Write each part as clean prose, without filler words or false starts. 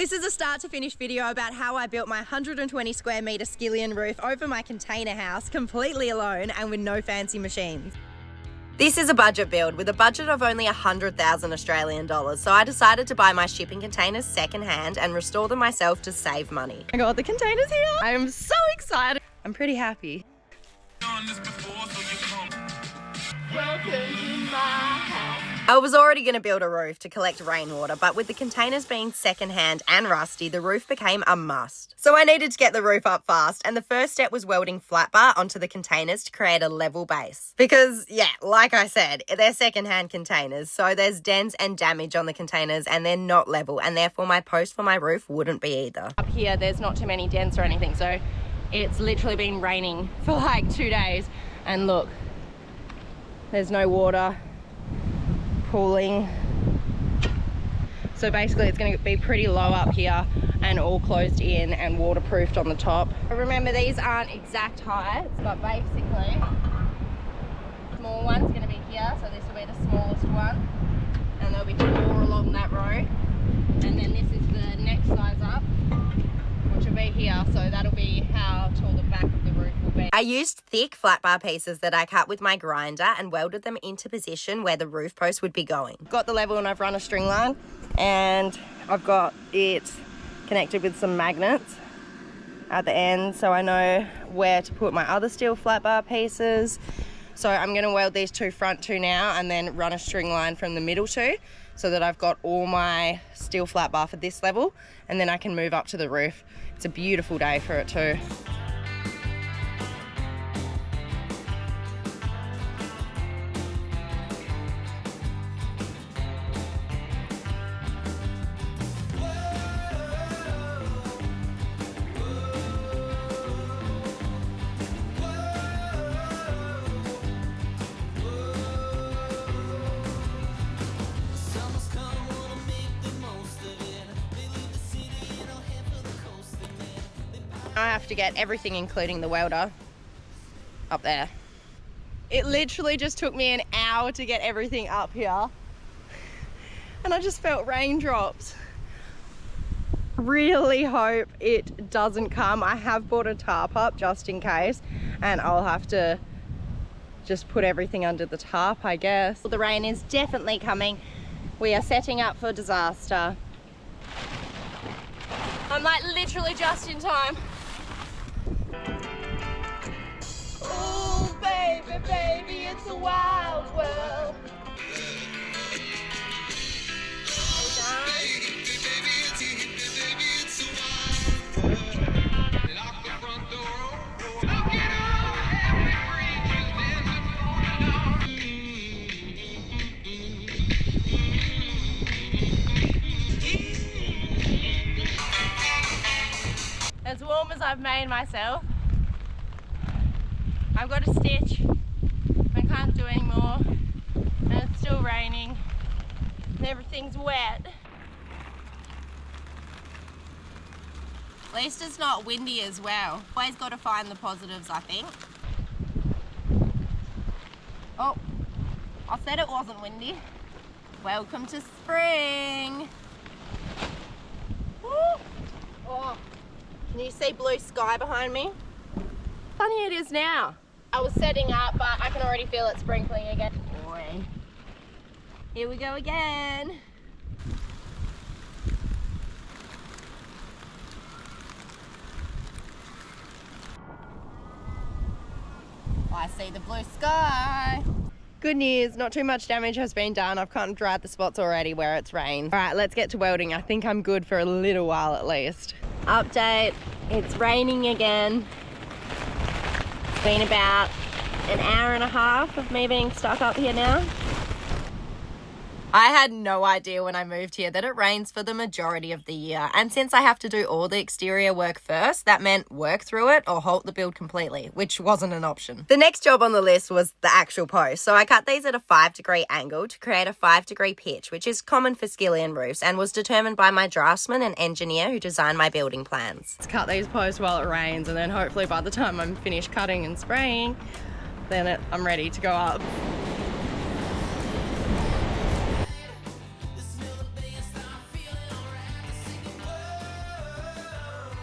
This is a start to finish video about how I built my 120 square metre Skillion roof over my container house completely alone and with no fancy machines. This is a budget build with a budget of only 100,000 Australian dollars, so I decided to buy my shipping containers secondhand and restore them myself to save money. I got the containers here. I am so excited. I'm pretty happy. Welcome to my house. I was already going to build a roof to collect rainwater, but with the containers being secondhand and rusty, the roof became a must. So I needed to get the roof up fast, and the first step was welding flat bar onto the containers to create a level base. Because, yeah, like I said, they're secondhand containers, so there's dents and damage on the containers, and they're not level, and therefore my post for my roof wouldn't be either. Up here, there's not too many dents or anything, so it's literally been raining for like 2 days, and look, there's no water pooling. So basically it's going to be pretty low up here and all closed in and waterproofed on the top. Remember, these aren't exact heights, but basically small one's going to be here, so this will be the smallest one, and there'll be 4 along that row, and then this is the next size up, which will be here, so that'll be how tall the back of the roof will be. I used thick flat bar pieces that I cut with my grinder and welded them into position where the roof post would be going. Got the level and I've run a string line, and I've got it connected with some magnets at the end, so I know where to put my other steel flat bar pieces. So I'm going to weld these 2 front 2 now and then run a string line from the middle 2, so that I've got all my steel flat bar for this level, and then I can move up to the roof. It's a beautiful day for it too. I have to get everything, including the welder, up there. It literally just took me an hour to get everything up here, and I just felt raindrops. Really hope it doesn't come. I have bought a tarp up just in case, and I'll have to just put everything under the tarp, I guess. The rain is definitely coming. We are setting up for disaster. I'm like literally just in time. Oh, baby, baby, it's a wild world. As warm as I've made myself, I've got a stitch. I can't do any more, and it's still raining and everything's wet. At least it's not windy as well. Always got to find the positives, I think. Oh, I said it wasn't windy. Welcome to spring. Woo. Oh, can you see blue sky behind me? Funny it is now. I was setting up, but I can already feel it sprinkling again. Boy. Here we go again. I see the blue sky. Good news, not too much damage has been done. I've kind of dried the spots already where it's rained. All right, let's get to welding. I think I'm good for a little while at least. Update, it's raining again. It's been about an hour and a half of me being stuck up here now. I had no idea when I moved here that it rains for the majority of the year, and since I have to do all the exterior work first, that meant work through it or halt the build completely, which wasn't an option. The next job on the list was the actual post, so I cut these at a 5-degree angle to create a 5-degree pitch, which is common for Skillion roofs and was determined by my draftsman and engineer who designed my building plans. Let's cut these posts while it rains, and then hopefully by the time I'm finished cutting and spraying, then I'm ready to go up.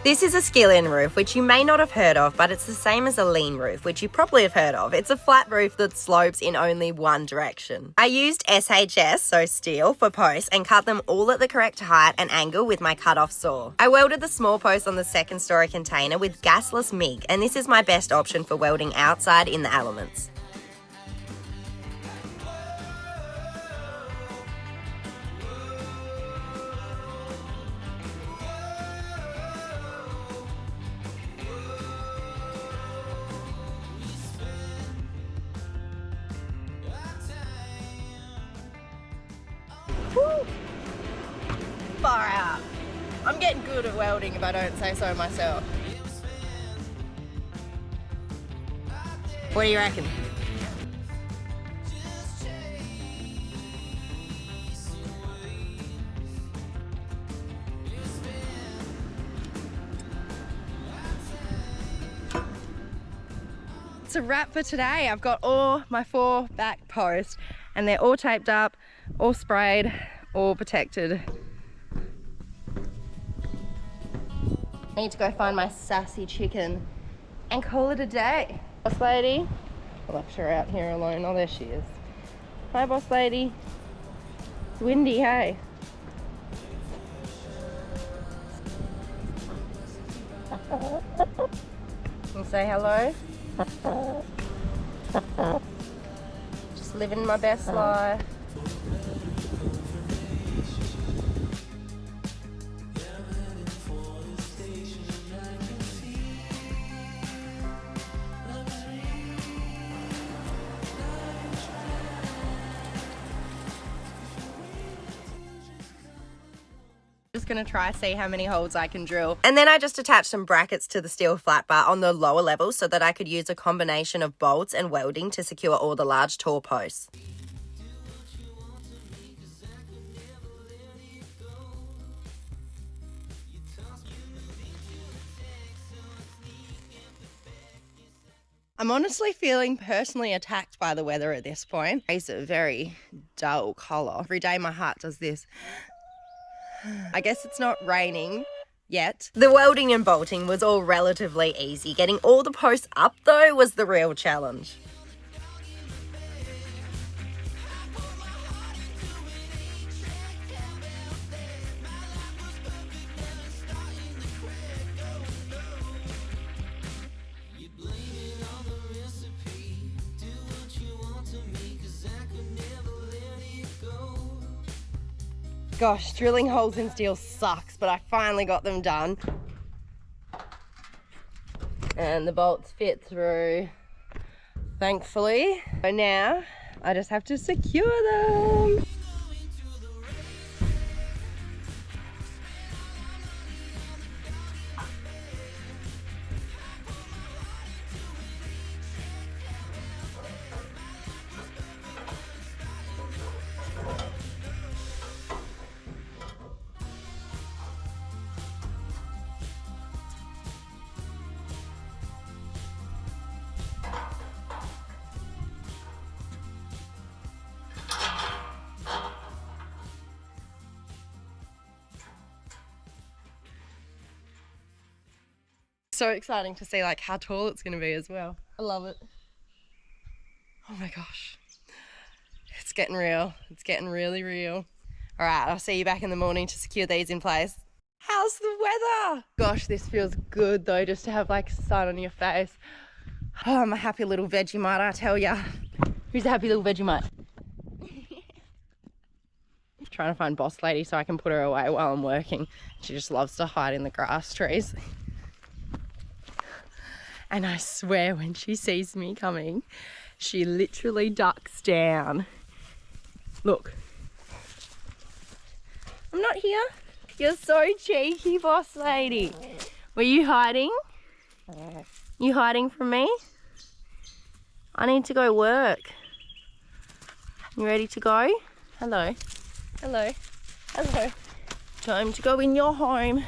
This is a Skillion roof, which you may not have heard of, but it's the same as a lean roof, which you probably have heard of. It's a flat roof that slopes in only one direction. I used SHS, so steel, for posts and cut them all at the correct height and angle with my cut-off saw. I welded the small post on the second story container with gasless MIG, and this is my best option for welding outside in the elements. Woo. Far out. I'm getting good at welding if I don't say so myself. What do you reckon? It's a wrap for today. I've got all my 4 back posts and they're all taped up, all sprayed, all protected. I need to go find my sassy chicken and call it a day. Boss lady, I left her out here alone. Oh, there she is. Hi, boss lady. It's windy, hey? And say hello. Just living my best life. Just gonna try see how many holes I can drill. And then I just attached some brackets to the steel flat bar on the lower level so that I could use a combination of bolts and welding to secure all the large tall posts. I'm honestly feeling personally attacked by the weather at this point. It's a very dull colour. Every day my heart does this. I guess it's not raining yet. The welding and bolting was all relatively easy. Getting all the posts up though was the real challenge. Gosh, drilling holes in steel sucks, but I finally got them done. And the bolts fit through, thankfully. So now I just have to secure them. So exciting to see like how tall it's going to be as well. I love it. Oh my gosh. It's getting real. It's getting really real. All right, I'll see you back in the morning to secure these in place. How's the weather? Gosh, this feels good though, just to have like sun on your face. Oh, I'm a happy little Vegemite, I tell ya. Who's a happy little Vegemite? Trying to find boss lady so I can put her away while I'm working. She just loves to hide in the grass trees. And I swear when she sees me coming, she literally ducks down. Look. I'm not here. You're so cheeky, boss lady. Were you hiding? You hiding from me? I need to go work. You ready to go? Hello. Hello. Hello. Time to go in your home.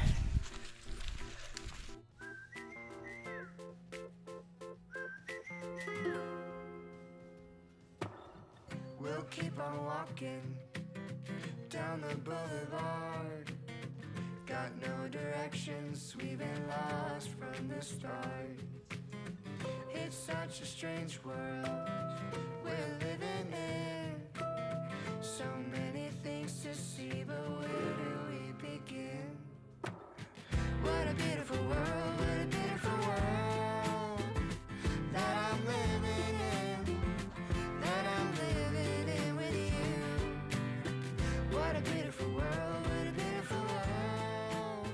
We'll keep on walking down the boulevard. Got no direction. directions we've been lost from the start. It's such a strange world we're living in. So many things to see, but where do we begin? What a beautiful world, what a beautiful world that I'm living in, that I'm living in with you. What a beautiful world, what a beautiful world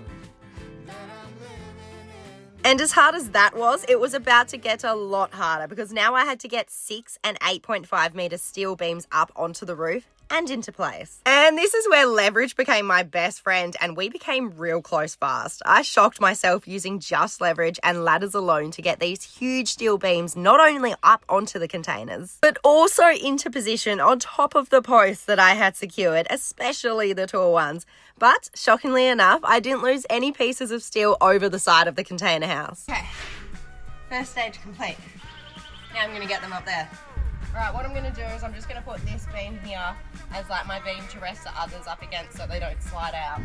that I'm living in. And as hard as that was, it was about to get a lot harder because now I had to get 6 and 8.5 metre steel beams up onto the roof and into place. And this is where leverage became my best friend and we became real close fast. I shocked myself using just leverage and ladders alone to get these huge steel beams not only up onto the containers, but also into position on top of the posts that I had secured, especially the tall ones. But shockingly enough, I didn't lose any pieces of steel over the side of the container house. Okay, first stage complete. Now I'm gonna get them up there. Alright, what I'm going to do is I'm just going to put this beam here as like my beam to rest the others up against so they don't slide out.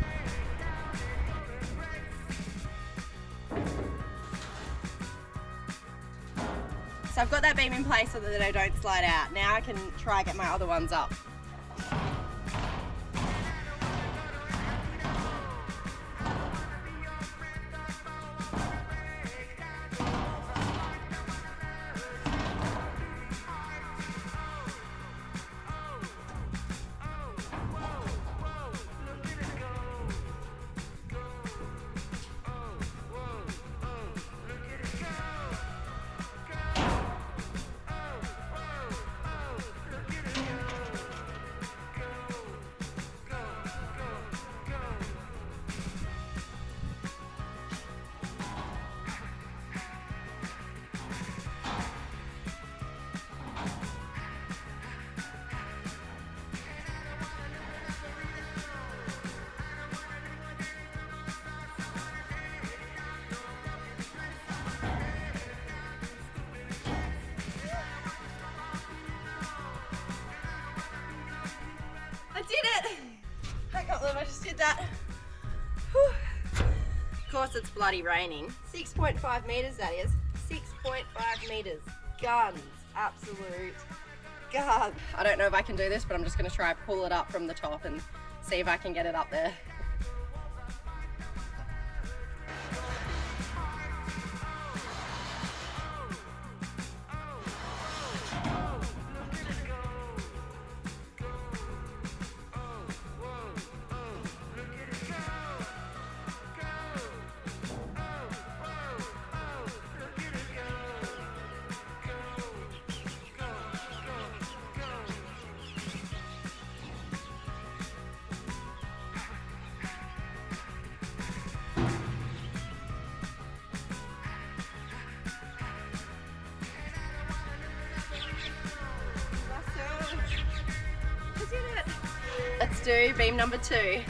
So I've got that beam in place so that they don't slide out. Now I can try get my other ones up. I did it! I can't believe I just did that. Whew. Of course it's bloody raining. 6.5 metres that is. 6.5 metres. Guns. Absolute guns. I don't know if I can do this, but I'm just going to try and pull it up from the top and see if I can get it up there. Let's do beam number 2.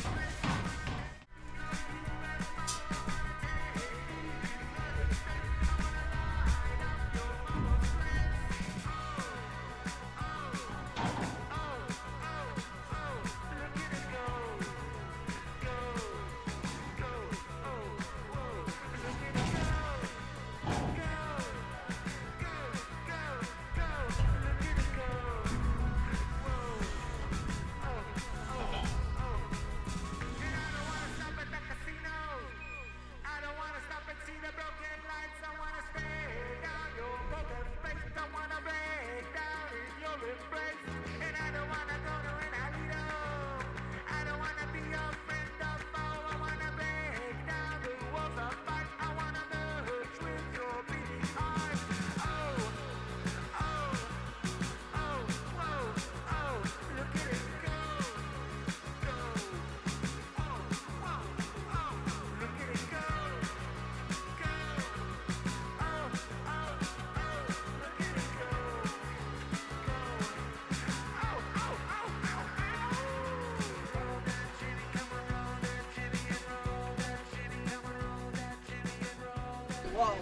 Whoa.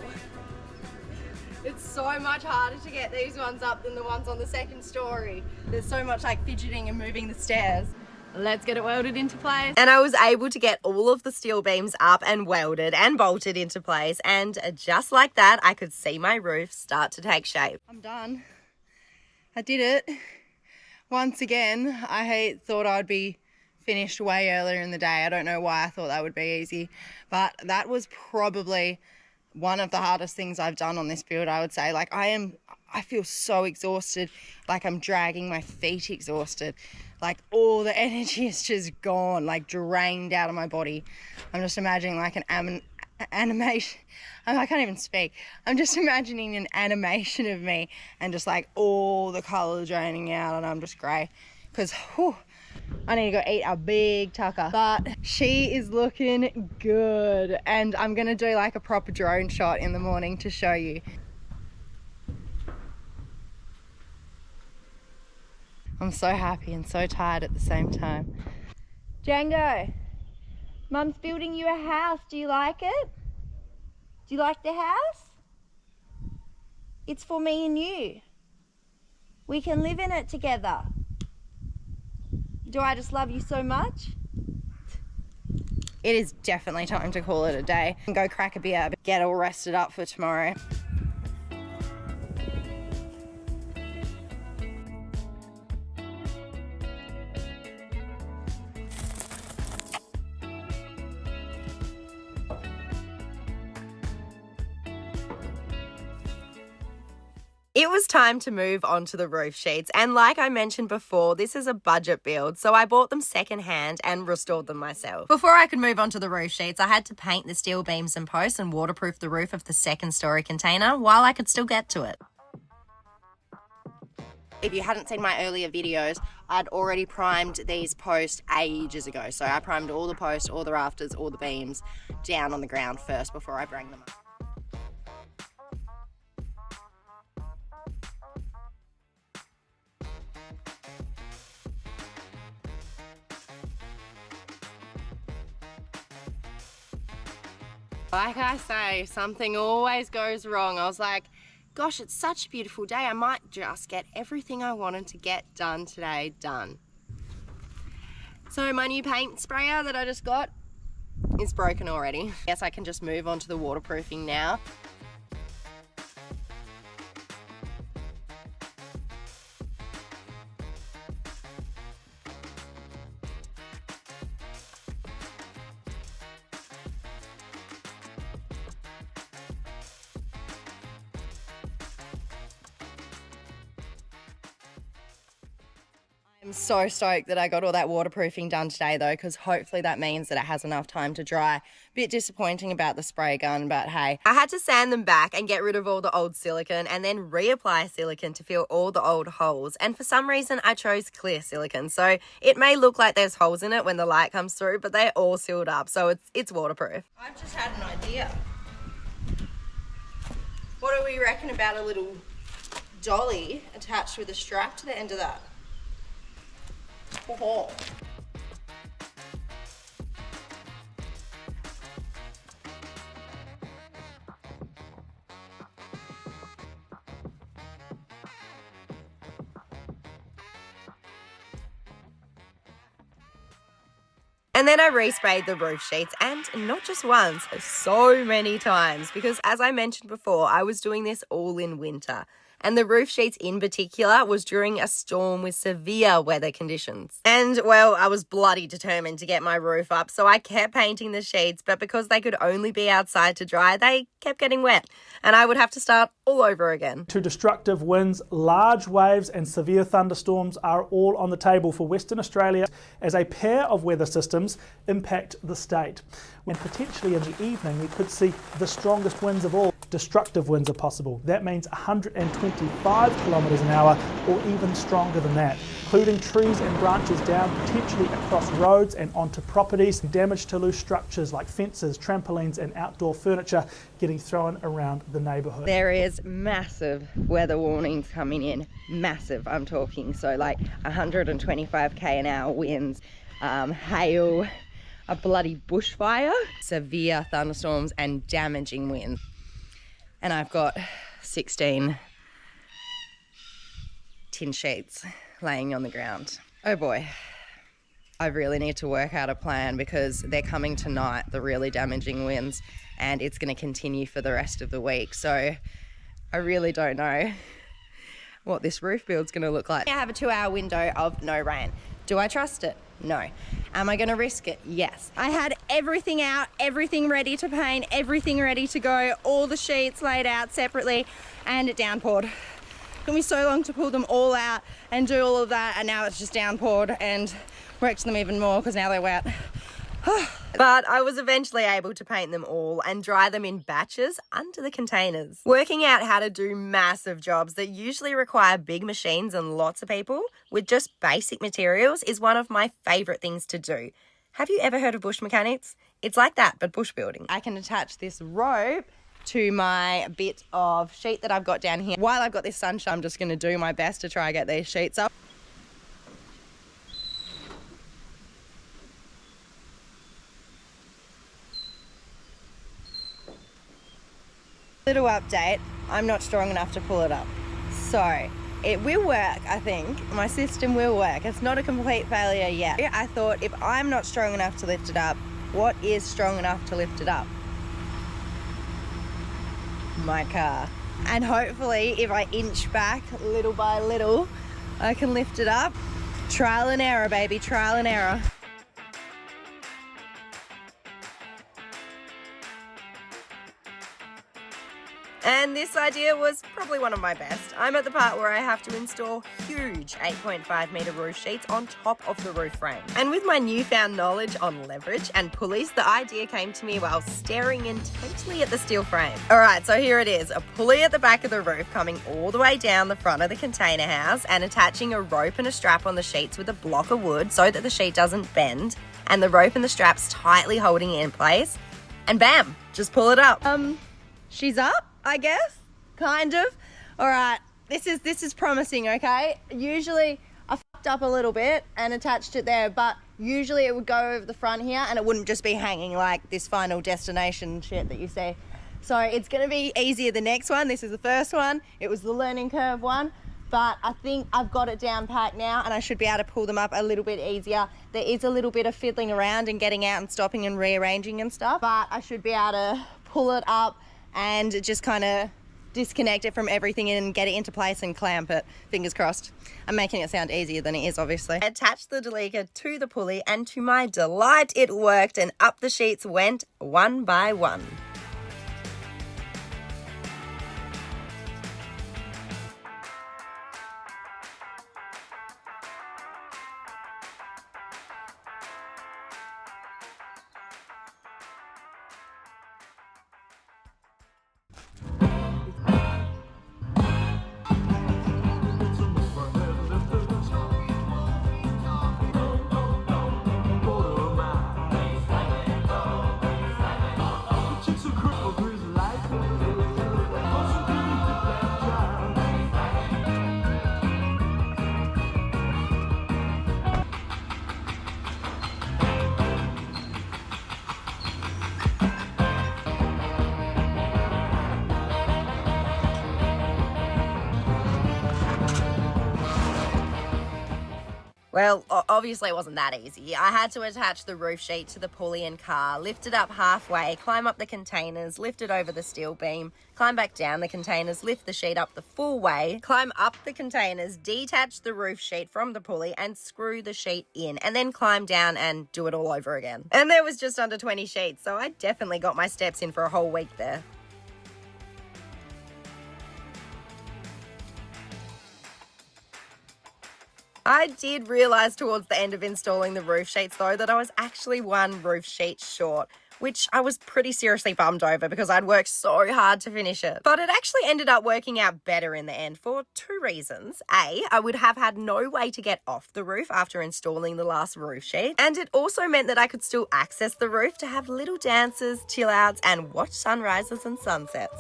It's so much harder to get these ones up than the ones on the second story. There's so much like fidgeting and moving the stairs. Let's get it welded into place. And I was able to get all of the steel beams up and welded and bolted into place. And just like that, I could see my roof start to take shape. I'm done. I did it. Once again, I thought I'd be finished way earlier in the day. I don't know why I thought that would be easy, but that was probably one of the hardest things I've done on this build, I would say. Like I feel so exhausted, like I'm dragging my feet exhausted. Like all the energy is just gone, like drained out of my body. I'm just imagining like an animation. I can't even speak. I'm just imagining an animation of me and just like all the colour draining out, and I'm just grey because I need to go eat a big tucker. But she is looking good, and I'm gonna do like a proper drone shot in the morning to show you. I'm so happy and so tired at the same time. Django, Mum's building you a house. Do you like it? Do you like the house? It's for me and you. We can live in it together. Do I just love you so much? It is definitely time to call it a day and go crack a beer, but get all rested up for tomorrow. It was time to move on to the roof sheets, and like I mentioned before, this is a budget build, so I bought them secondhand and restored them myself. Before I could move on to the roof sheets, I had to paint the steel beams and posts and waterproof the roof of the second story container while I could still get to it. If you hadn't seen my earlier videos, I'd already primed these posts ages ago. So I primed all the posts, all the rafters, all the beams down on the ground first before I bring them up. Like I say, something always goes wrong. I was like, gosh, it's such a beautiful day. I might just get everything I wanted to get done today done. So my new paint sprayer that I just got is broken already. I guess I can just move on to the waterproofing now. I'm so stoked that I got all that waterproofing done today though, because hopefully that means that it has enough time to dry. Bit disappointing about the spray gun, but hey. I had to sand them back and get rid of all the old silicone and then reapply silicone to fill all the old holes. And for some reason I chose clear silicone, so it may look like there's holes in it when the light comes through, but they're all sealed up, so it's waterproof. I've just had an idea. What do we reckon about a little dolly attached with a strap to the end of that? Oh. And then I resprayed the roof sheets, and not just once, so many times, because as I mentioned before, I was doing this all in winter. And the roof sheets in particular was during a storm with severe weather conditions. And well, I was bloody determined to get my roof up, so I kept painting the sheets, but because they could only be outside to dry, they kept getting wet, and I would have to start all over again. To destructive winds, large waves and severe thunderstorms are all on the table for Western Australia as a pair of weather systems impact the state. And potentially in the evening we could see the strongest winds of all. Destructive winds are possible. That means 125 kilometres an hour or even stronger than that, including trees and branches down potentially across roads and onto properties, damage to loose structures like fences, trampolines and outdoor furniture getting thrown around the neighbourhood. There is massive weather warnings coming in, massive I'm talking, so like 125k an hour winds, hail, a bloody bushfire, severe thunderstorms and damaging winds. And I've got 16 tin sheets laying on the ground. Oh boy, I really need to work out a plan because they're coming tonight, the really damaging winds, and it's going to continue for the rest of the week. So I really don't know what this roof build's going to look like. I have a 2-hour window of no rain. Do I trust it? No. Am I going to risk it? Yes. I had everything out, everything ready to paint, everything ready to go, all the sheets laid out separately, and it downpoured. It took me so long to pull them all out and do all of that, and now it's just downpoured and wrecked them even more because now they're wet. But I was eventually able to paint them all and dry them in batches under the containers. Working out how to do massive jobs that usually require big machines and lots of people with just basic materials is one of my favourite things to do. Have you ever heard of bush mechanics? It's like that, but bush building. I can attach this rope to my bit of sheet that I've got down here. While I've got this sunshine, I'm just going to do my best to try and get these sheets up. Little update, I'm not strong enough to pull it up. So, it will work, I think. My system will work. It's not a complete failure yet. I thought if I'm not strong enough to lift it up, what is strong enough to lift it up? My car. And hopefully, if I inch back little by little, I can lift it up. Trial and error, baby, trial and error. And this idea was probably one of my best. I'm at the part where I have to install huge 8.5 metre roof sheets on top of the roof frame. And with my newfound knowledge on leverage and pulleys, the idea came to me while staring intently at the steel frame. Alright, so here it is, a pulley at the back of the roof coming all the way down the front of the container house and attaching a rope and a strap on the sheets with a block of wood so that the sheet doesn't bend, and the rope and the straps tightly holding it in place. And bam, just pull it up. She's up, I guess, kind of. All right, this is promising, okay? Usually I fucked up a little bit and attached it there, but usually it would go over the front here and it wouldn't just be hanging like this Final Destination shit that you see. So it's gonna be easier the next one. This is the first one. It was the learning curve one, but I think I've got it down pat now and I should be able to pull them up a little bit easier. There is a little bit of fiddling around and getting out and stopping and rearranging and stuff, but I should be able to pull it up and just kind of disconnect it from everything and get it into place and clamp it. Fingers crossed. I'm making it sound easier than it is, obviously. I attached the deleter to the pulley and to my delight it worked, and up the sheets went one by one. Well, obviously it wasn't that easy. I had to attach the roof sheet to the pulley and car, lift it up halfway, climb up the containers, lift it over the steel beam, climb back down the containers, lift the sheet up the full way, climb up the containers, detach the roof sheet from the pulley and screw the sheet in, and then climb down and do it all over again. And there was just under 20 sheets, so I definitely got my steps in for a whole week there. I did realise towards the end of installing the roof sheets though that I was actually one roof sheet short, which I was pretty seriously bummed over because I'd worked so hard to finish it. But it actually ended up working out better in the end for two reasons. A, I would have had no way to get off the roof after installing the last roof sheet, and it also meant that I could still access the roof to have little dances, chill outs, and watch sunrises and sunsets.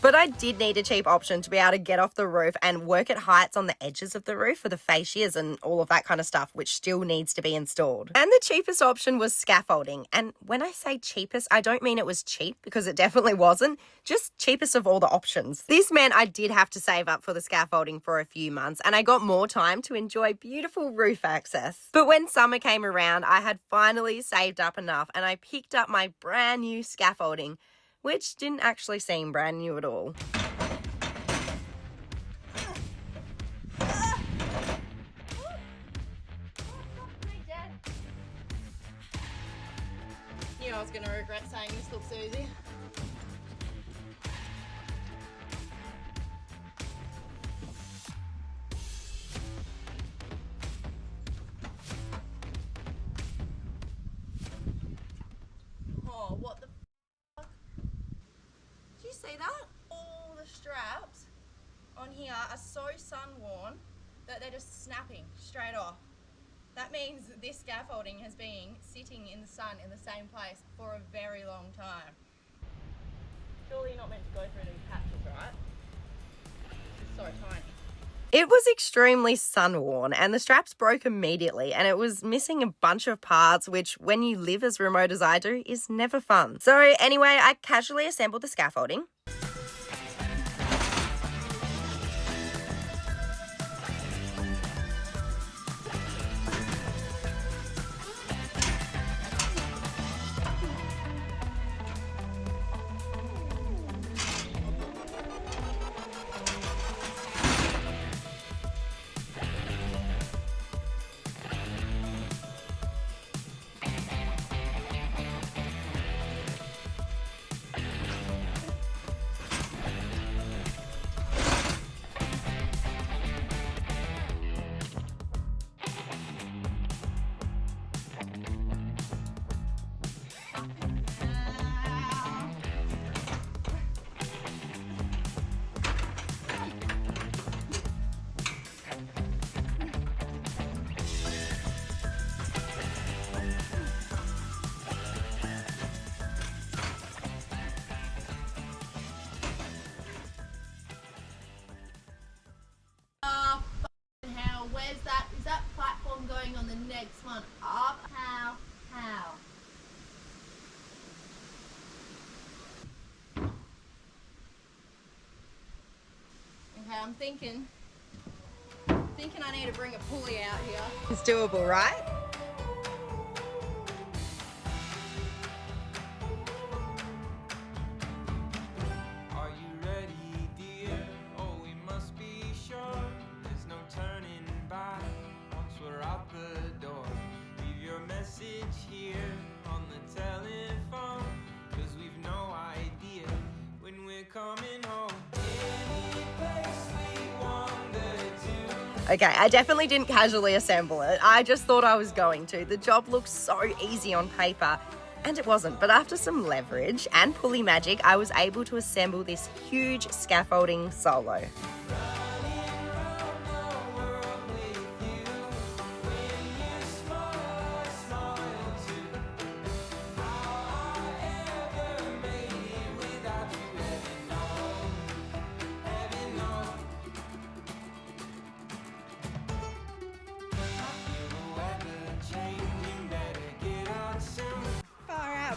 But I did need a cheap option to be able to get off the roof and work at heights on the edges of the roof for the fascias and all of that kind of stuff, which still needs to be installed. And the cheapest option was scaffolding. And when I say cheapest, I don't mean it was cheap, because it definitely wasn't, just cheapest of all the options. This meant I did have to save up for the scaffolding for a few months, and I got more time to enjoy beautiful roof access. But when summer came around, I had finally saved up enough, and I picked up my brand new scaffolding, which didn't actually seem brand new at all. Knew I was going to regret saying this looks easy. Oh, what the fuck? Did you see that? All the straps on here are so sun-worn that they're just snapping straight off. That means this scaffolding has been sitting in the sun in the same place for a very long time. Surely you're not meant to go through these patches, right? It's so tiny. It was extremely sun-worn, and the straps broke immediately, and it was missing a bunch of parts, which, when you live as remote as I do, is never fun. So anyway, I casually assembled the scaffolding. Where's that? Is that platform going on the next one up? How? Okay, I'm thinking I need to bring a pulley out here. It's doable, right? Are you ready, dear? Oh, we must be sure. There's no turning back once we're out the door. Leave your message here on the telephone, 'cause we've no idea when we're coming home. Any place we wander to. Okay, I definitely didn't casually assemble it. I just thought I was going to. The job looked so easy on paper, and it wasn't. But after some leverage and pulley magic, I was able to assemble this huge scaffolding solo.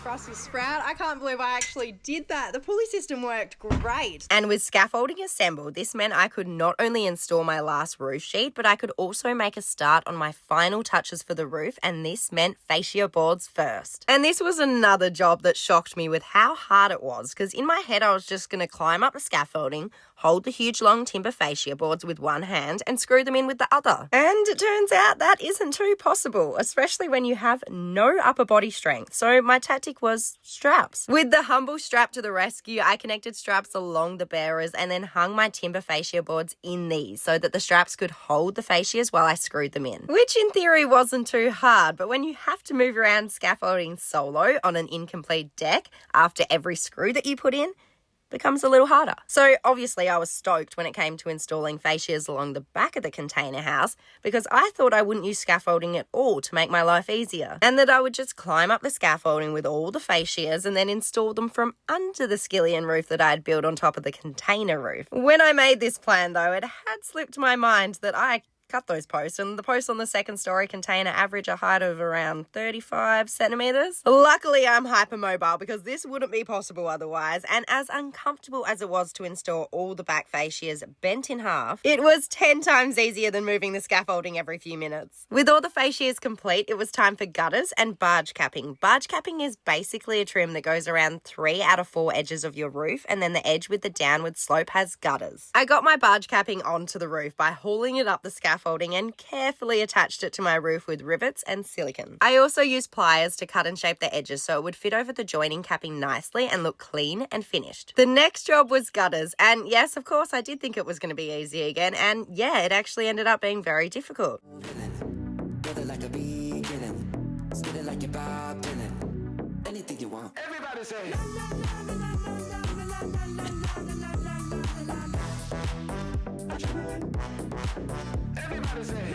Brussels sprout. I can't believe I actually did that. The pulley system worked great. And with scaffolding assembled, this meant I could not only install my last roof sheet, but I could also make a start on my final touches for the roof, and this meant fascia boards first. And this was another job that shocked me with how hard it was, because in my head I was just going to climb up the scaffolding, hold the huge long timber fascia boards with one hand, and screw them in with the other. And it turns out that isn't too possible, especially when you have no upper body strength. So my tactic was straps. With the humble strap to the rescue, I connected straps along the bearers and then hung my timber fascia boards in these so that the straps could hold the fascias while I screwed them in. Which in theory wasn't too hard, but when you have to move around scaffolding solo on an incomplete deck after every screw that you put in, becomes a little harder. So obviously I was stoked when it came to installing fascias along the back of the container house because I thought I wouldn't use scaffolding at all to make my life easier, and that I would just climb up the scaffolding with all the fascias and then install them from under the Skillion roof that I had built on top of the container roof. When I made this plan though, it had slipped my mind that I cut those posts, and the posts on the second story container average a height of around 35 centimeters. Luckily, I'm hypermobile because this wouldn't be possible otherwise, and as uncomfortable as it was to install all the back fascias bent in half, it was 10 times easier than moving the scaffolding every few minutes. With all the fascias complete, it was time for gutters and barge capping. Barge capping is basically a trim that goes around 3 out of 4 edges of your roof, and then the edge with the downward slope has gutters. I got my barge capping onto the roof by hauling it up the scaffolding and carefully attached it to my roof with rivets and silicone. I also used pliers to cut and shape the edges so it would fit over the joining capping nicely and look clean and finished. The next job was gutters, and yes, of course, I did think it was going to be easy again, and yeah, it actually ended up being very difficult. Anything you want. Everybody say. Everybody say.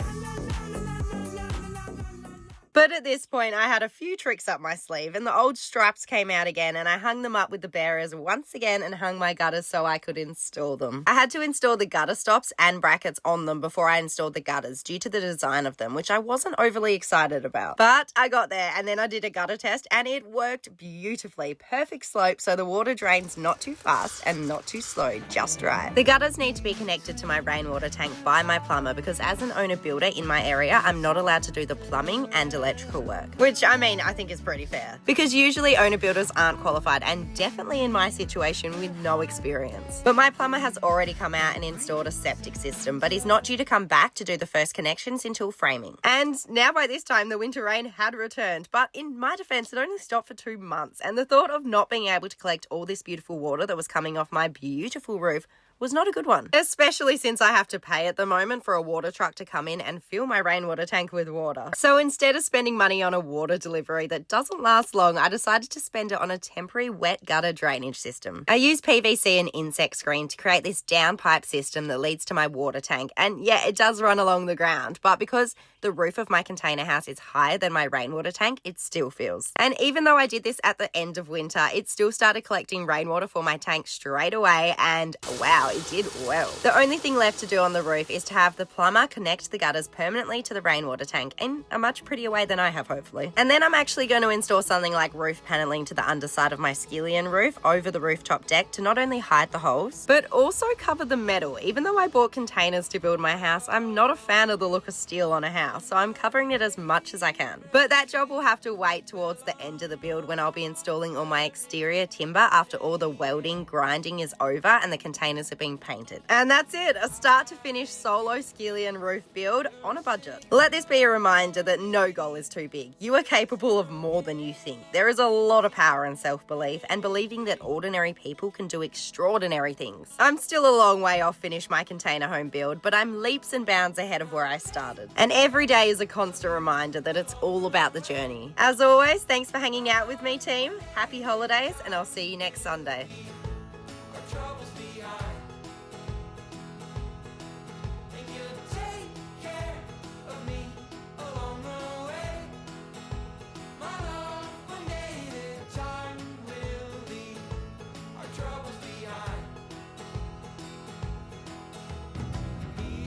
But at this point, I had a few tricks up my sleeve, and the old straps came out again, and I hung them up with the bearers once again and hung my gutters so I could install them. I had to install the gutter stops and brackets on them before I installed the gutters due to the design of them, which I wasn't overly excited about. But I got there, and then I did a gutter test, and it worked beautifully. Perfect slope, so the water drains not too fast and not too slow, just right. The gutters need to be connected to my rainwater tank by my plumber because as an owner builder in my area, I'm not allowed to do the plumbing and electrical work, which I think is pretty fair because usually owner builders aren't qualified, and definitely in my situation with no experience. But my plumber has already come out and installed a septic system, but he's not due to come back to do the first connections until framing. And now by this time the winter rain had returned, but in my defense it only stopped for 2 months, and the thought of not being able to collect all this beautiful water that was coming off my beautiful roof was not a good one, especially since I have to pay at the moment for a water truck to come in and fill my rainwater tank with water. So instead of spending money on a water delivery that doesn't last long, I decided to spend it on a temporary wet gutter drainage system. I use PVC and insect screen to create this downpipe system that leads to my water tank, and yeah, it does run along the ground, but because the roof of my container house is higher than my rainwater tank, it still fills. And even though I did this at the end of winter, it still started collecting rainwater for my tank straight away, and wow, it did well. The only thing left to do on the roof is to have the plumber connect the gutters permanently to the rainwater tank in a much prettier way than I have, hopefully. And then I'm actually going to install something like roof paneling to the underside of my Skillion roof over the rooftop deck to not only hide the holes, but also cover the metal. Even though I bought containers to build my house, I'm not a fan of the look of steel on a house, so I'm covering it as much as I can. But that job will have to wait towards the end of the build when I'll be installing all my exterior timber after all the welding, grinding is over and the containers have been painted. And that's it, a start to finish solo Skillion roof build on a budget. Let this be a reminder that no goal is too big. You are capable of more than you think. There is a lot of power in self-belief and believing that ordinary people can do extraordinary things. I'm still a long way off finish my container home build, but I'm leaps and bounds ahead of where I started. And every day is a constant reminder that it's all about the journey. As always, thanks for hanging out with me, team. Happy holidays, and I'll see you next Sunday.